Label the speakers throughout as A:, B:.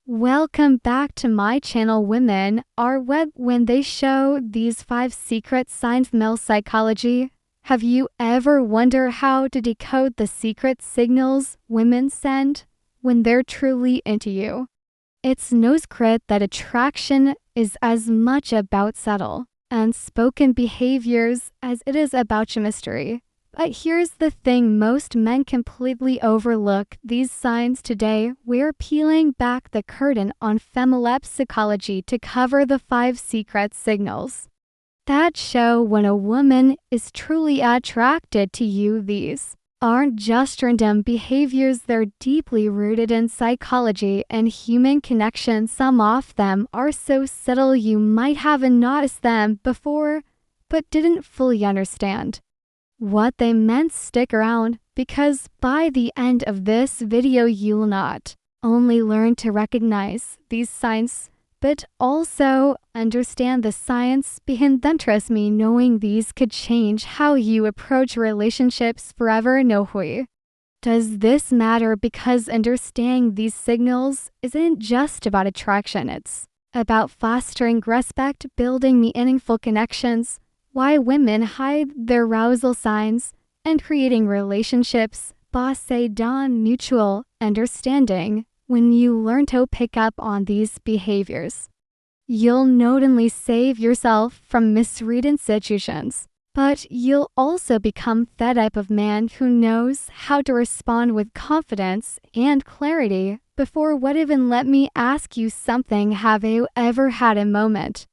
A: Welcome back to my channel. Women are web when they show these 5 secret signs of male psychology. Have you ever wondered how to decode the secret signals women send when they're truly into you? It's no secret that attraction is as much about subtle, unspoken behaviors as it is about chemistry. But here's the thing, most men completely overlook these signs. Today, we're peeling back the curtain on female psychology to cover the 5 secret signals that show when a woman is truly attracted to you. These aren't just random behaviors, they're deeply rooted in psychology and human connection. Some of them are so subtle you might haven't noticed them before, but didn't fully understand what they meant. Stick around, because by the end of this video you'll not only learn to recognize these signs, but also understand the science behind them. Trust me, knowing these could change how you approach relationships forever. No way does this matter, because understanding these signals isn't just about attraction, it's about fostering respect, building meaningful connections, why women hide their arousal signs, and creating relationships based on mutual understanding. When you learn to pick up on these behaviors, you'll not only save yourself from misread situations, but you'll also become the type of man who knows how to respond with confidence and clarity. Before what even, let me ask you something. Have you ever had a moment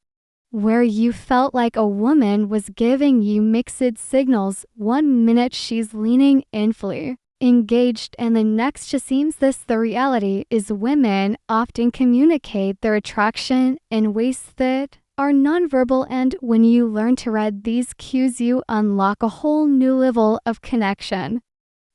A: where you felt like a woman was giving you mixed signals? One minute she's leaning in, fully engaged, and the next just seems this. The reality is women often communicate their attraction in ways that are nonverbal, and when you learn to read these cues, you unlock a whole new level of connection.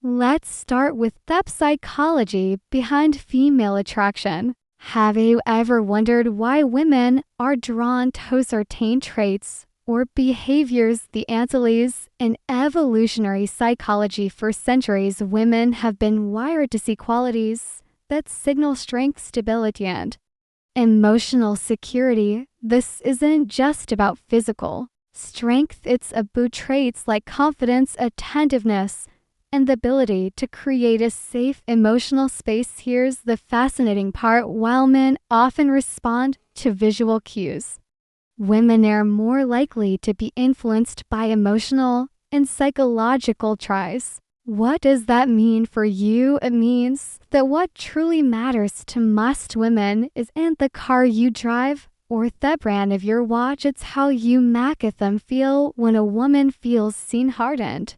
A: Let's start with the psychology behind female attraction. Have you ever wondered why women are drawn to certain traits or behaviors? The answer is in evolutionary psychology. For centuries, women have been wired to see qualities that signal strength, stability, and emotional security. This isn't just about physical strength, it's about traits like confidence, attentiveness, and the ability to create a safe emotional space. Here's the fascinating part: while men often respond to visual cues, women are more likely to be influenced by emotional and psychological trials. What does that mean for you? It means that what truly matters to most women isn't the car you drive or the brand of your watch, it's how you make them feel. When a woman feels seen, hardened,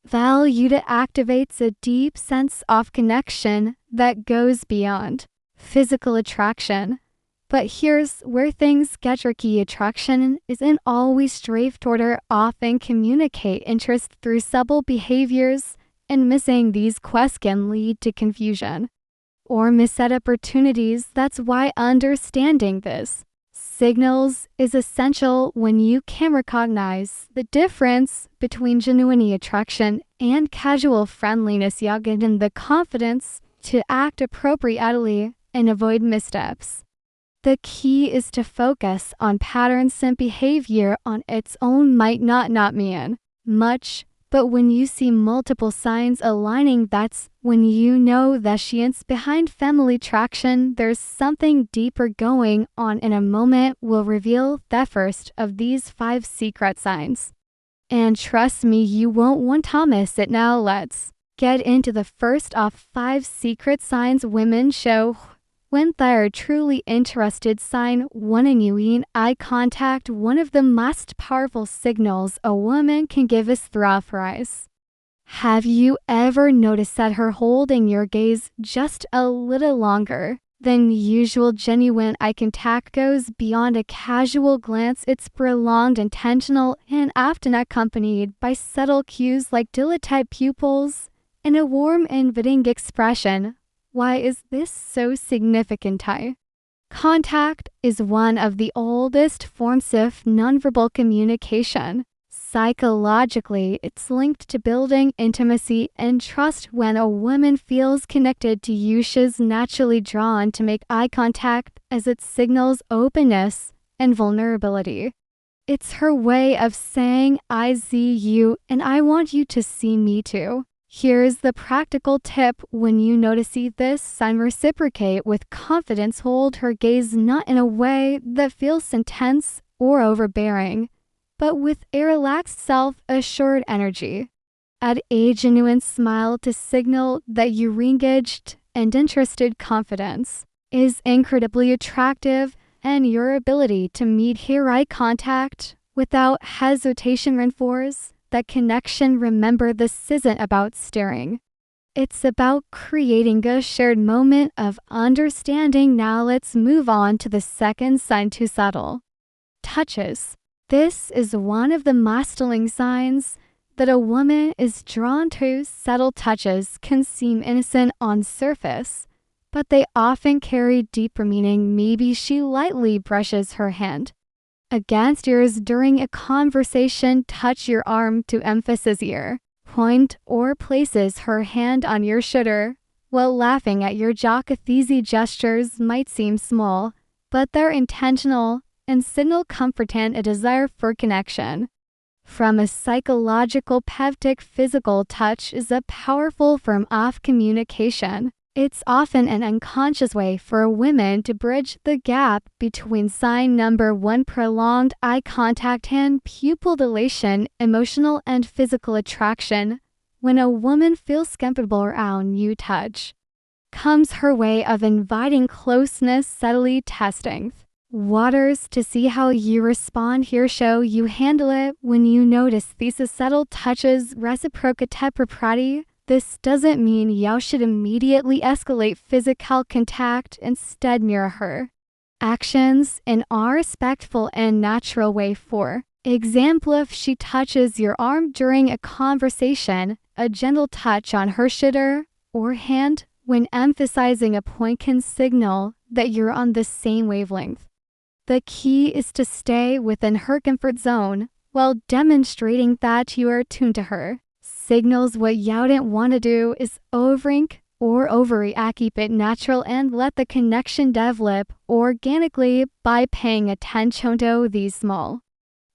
A: valued, it activates a deep sense of connection that goes beyond physical attraction. But here's where things get tricky. Attraction isn't always straightforward. Often communicate interest through subtle behaviors, and missing these quests can lead to confusion or missed opportunities. That's why understanding this signals is essential. When you can recognize the difference between genuine attraction and casual friendliness, you gain the confidence to act appropriately and avoid missteps. The key is to focus on patterns, and behavior on its own might not mean much, but when you see multiple signs aligning, that's when you know that she's behind family attraction. There's something deeper going on. In a moment, we'll reveal the first of these 5 secret signs, and trust me, you won't want to miss it. Now let's get into the first of 5 secret signs women show when they're truly interested. Sign 1: genuine eye contact. One of the most powerful signals a woman can give is through her eyes. Have you ever noticed that her holding your gaze just a little longer than usual? Genuine eye contact goes beyond a casual glance. It's prolonged, intentional, and often accompanied by subtle cues like dilated pupils and a warm, inviting expression. Why is this so significant? Eye contact is one of the oldest forms of nonverbal communication. Psychologically, it's linked to building intimacy and trust. When a woman feels connected to you, she's naturally drawn to make eye contact as it signals openness and vulnerability. It's her way of saying, I see you and I want you to see me too. Here's the practical tip: when you notice this sign, reciprocate with confidence. Hold her gaze not in a way that feels intense or overbearing, but with a relaxed, self-assured energy. Add a genuine smile to signal that you're engaged and interested. Confidence is incredibly attractive, and your ability to meet her eye contact without hesitation reinforces that connection. Remember, this isn't about staring. It's about creating a shared moment of understanding. Now let's move on to the second sign, too subtle. Touches. This is one of the most telling signs that a woman is drawn to. Subtle touches can seem innocent on surface, but they often carry deeper meaning. Maybe she lightly brushes her hand against yours during a conversation, touch your arm to emphasize your point, or places her hand on your shoulder while laughing at your joke. These gestures might seem small, but they're intentional and signal comfort and a desire for connection. From a psychological perspective, physical touch is a powerful form of communication. It's often an unconscious way for women to bridge the gap between sign number one, prolonged eye contact, and pupil dilation, emotional and physical attraction. When a woman feels comfortable around you, touch comes her way of inviting closeness, subtly testing waters to see how you respond. Here, show you handle it. When you notice these subtle touches, reciprocity. This doesn't mean you should immediately escalate physical contact. Instead, mirror her actions in a respectful and natural way. For example, if she touches your arm during a conversation, a gentle touch on her shoulder or hand when emphasizing a point can signal that you're on the same wavelength. The key is to stay within her comfort zone while demonstrating that you are tuned to her signals. What you don't want to do is overthink or overreact. Keep it natural and let the connection develop organically by paying attention to these small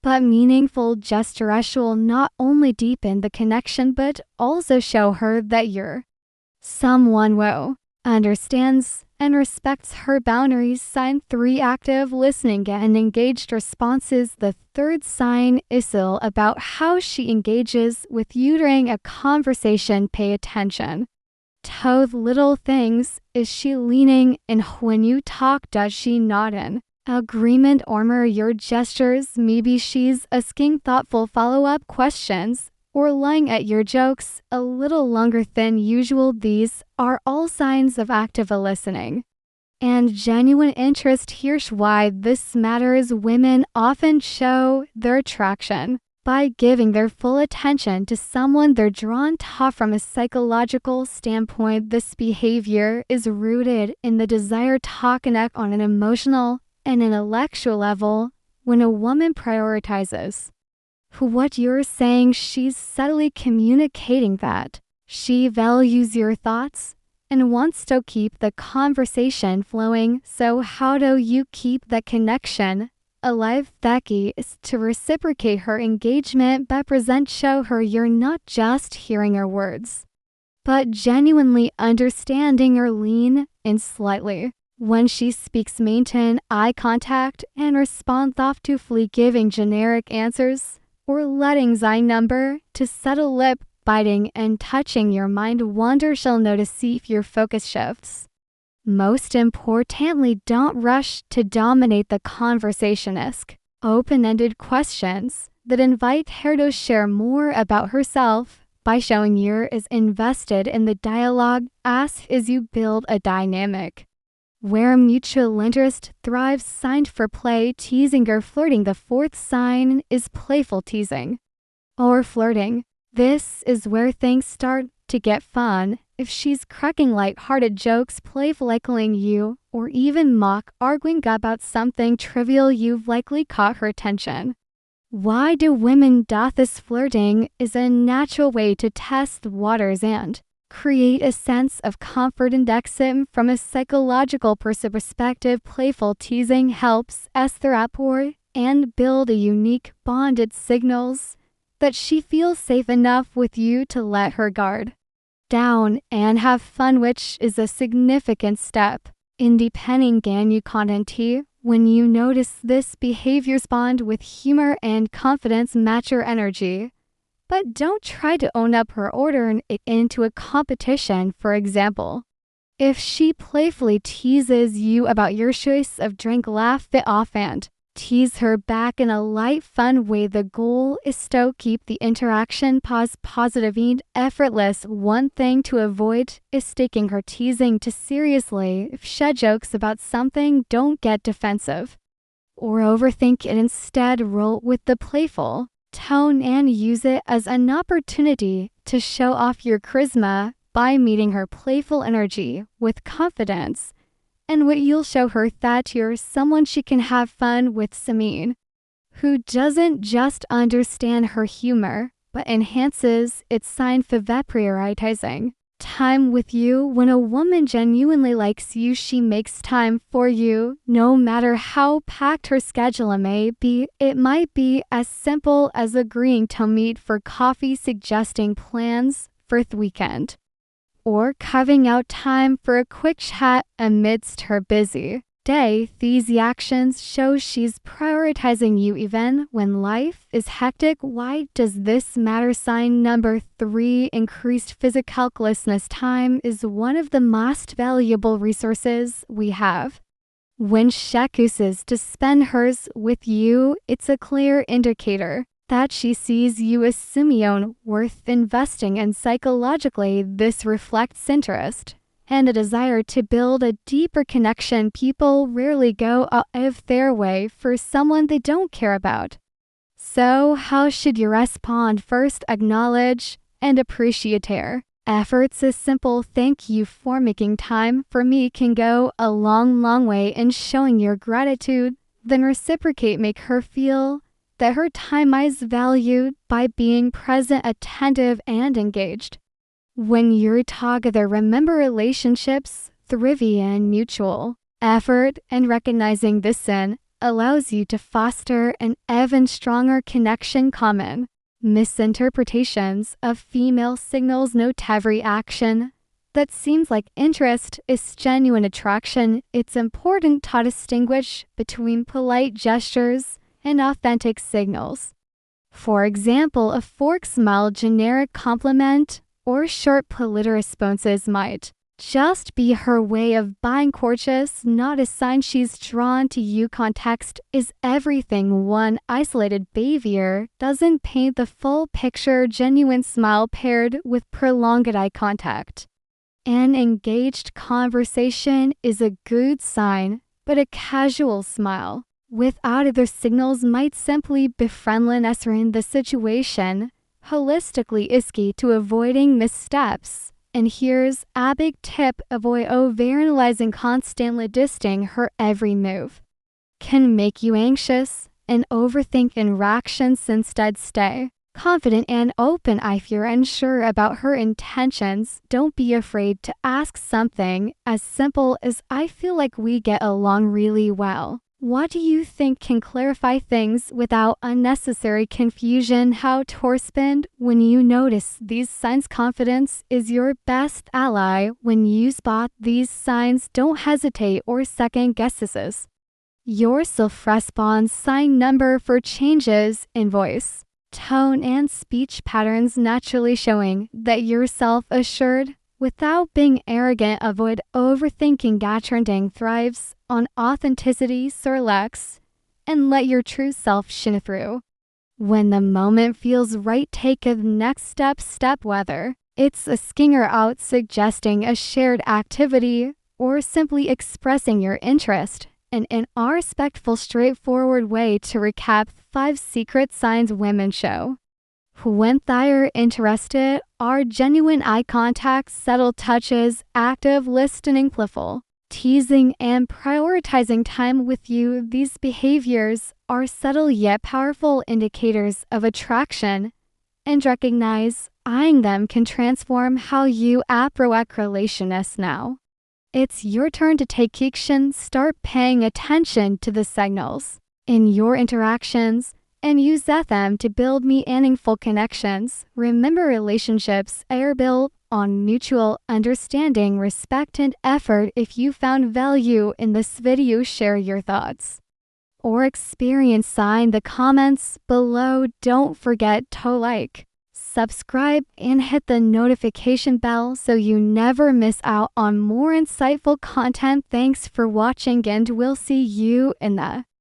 A: but meaningful gestures. Will not only deepen the connection but also show her that you're someone who understands and respects her boundaries. Sign 3, active listening and engaged responses. The third sign is all about how she engages with you during a conversation. Pay attention to little things. Is she leaning in when you talk? Does she nod in agreement or mirror your gestures? Maybe she's asking thoughtful follow-up questions or lying at your jokes a little longer than usual. These are all signs of active listening and genuine interest. Here's why this matters. Women often show their attraction by giving their full attention to someone they're drawn to. From a psychological standpoint, this behavior is rooted in the desire to connect on an emotional and intellectual level. When a woman prioritizes what you're saying, she's subtly communicating that she values your thoughts and wants to keep the conversation flowing. So how do you keep that connection alive? The key is to reciprocate her engagement by show her you're not just hearing her words, but genuinely understanding her. Lean in slightly when she speaks, maintain eye contact and respond thoughtfully. Giving generic answers or letting sign number to subtle lip biting and touching your mind wander. She'll notice if your focus shifts. Most importantly, don't rush to dominate the conversation. Ask open-ended questions that invite her to share more about herself by showing you're as invested in the dialogue as you build a dynamic where mutual interest thrives. Signed for play, teasing or flirting. The fourth sign is playful teasing or flirting. This is where things start to get fun. If she's cracking light-hearted jokes, playfully heckling you, or even arguing about something trivial, you've likely caught her attention. Why do women doth this flirting is a natural way to test the waters and create a sense of comfort and exit from a psychological perspective. Playful teasing helps us the rapport and build a unique bonded signals that she feels safe enough with you to let her guard down and have fun, which is a significant step in deepening you content. When you notice this behavior, respond with humor and confidence, match your energy. But don't try to own up her order it into a competition. For example, if she playfully teases you about your choice of drink, laugh it off and tease her back in a light, fun way. The goal is to keep the interaction positive and effortless. One thing to avoid is taking her teasing too seriously. If she jokes about something, don't get defensive or overthink it. Instead, roll with the playful tone and use it as an opportunity to show off your charisma by meeting her playful energy with confidence. And what you'll show her that you're someone she can have fun with. Someone who doesn't just understand her humor, but enhances its sign for prioritizing time with you. When a woman genuinely likes you, she makes time for you, no matter how packed her schedule may be. It might be as simple as agreeing to meet for coffee, suggesting plans for the weekend, or carving out time for a quick chat amidst her busy day. These actions show she's prioritizing you even when life is hectic. Why does this matter? Sign number 3, increased physical closeness. Time is one of the most valuable resources we have. When she chooses to spend hers with you, it's a clear indicator that she sees you as someone worth investing in. Psychologically, this reflects interest and a desire to build a deeper connection. People rarely go out of their way for someone they don't care about. So how should you respond? First, acknowledge and appreciate her efforts. A simple thank you for making time for me can go a long way in showing your gratitude. Then reciprocate, make her feel that her time is valued by being present, attentive, and engaged. When you're together, remember relationships thrive in mutual effort, and recognizing this allows you to foster an even stronger connection. Common misinterpretations of female signals. Note every action that seems like interest is genuine attraction. It's important to distinguish between polite gestures and authentic signals. For example, a forced smile, generic compliment, or short polite responses might just be her way of being courteous, not a sign she's drawn to you. Context is everything. One isolated behavior doesn't paint the full picture. Genuine smile paired with prolonged eye contact. An engaged conversation is a good sign, but a casual smile without other signals might simply be friendliness in the situation. Holistically is key to avoiding missteps. And here's a big tip: avoid overanalyzing constantly. Disting her every move can make you anxious and overthink interactions. Instead, stay confident and open. If you're unsure about her intentions, don't be afraid to ask something as simple as, I feel like we get along really well. What do you think? Can clarify things without unnecessary confusion. How to respond when you notice these signs. Confidence is your best ally. When you spot these signs, don't hesitate or second guesses your self-response. Sign number 4, changes in voice, tone, and speech patterns, naturally showing that you're self-assured without being arrogant. Avoid overthinking. Trending thrives on authenticity. Relax and let your true self shine through. When the moment feels right, take a next step, whether it's asking her out, suggesting a shared activity, or simply expressing your interest in a respectful, straightforward way. To recap, 5 secret signs women show when they're interested are genuine eye contact, subtle touches, active listening, playful teasing, and prioritizing time with you. These behaviors are subtle yet powerful indicators of attraction, and recognize eyeing them can transform how you approach relations now. It's your turn to take action. Start paying attention to the signals in your interactions and use them to build meaningful connections. Remember, relationships are built on mutual understanding, respect, and effort. If you found value in this video, share your thoughts or experience in the comments below. Don't forget to like, subscribe, and hit the notification bell so you never miss out on more insightful content. Thanks for watching, and we'll see you in the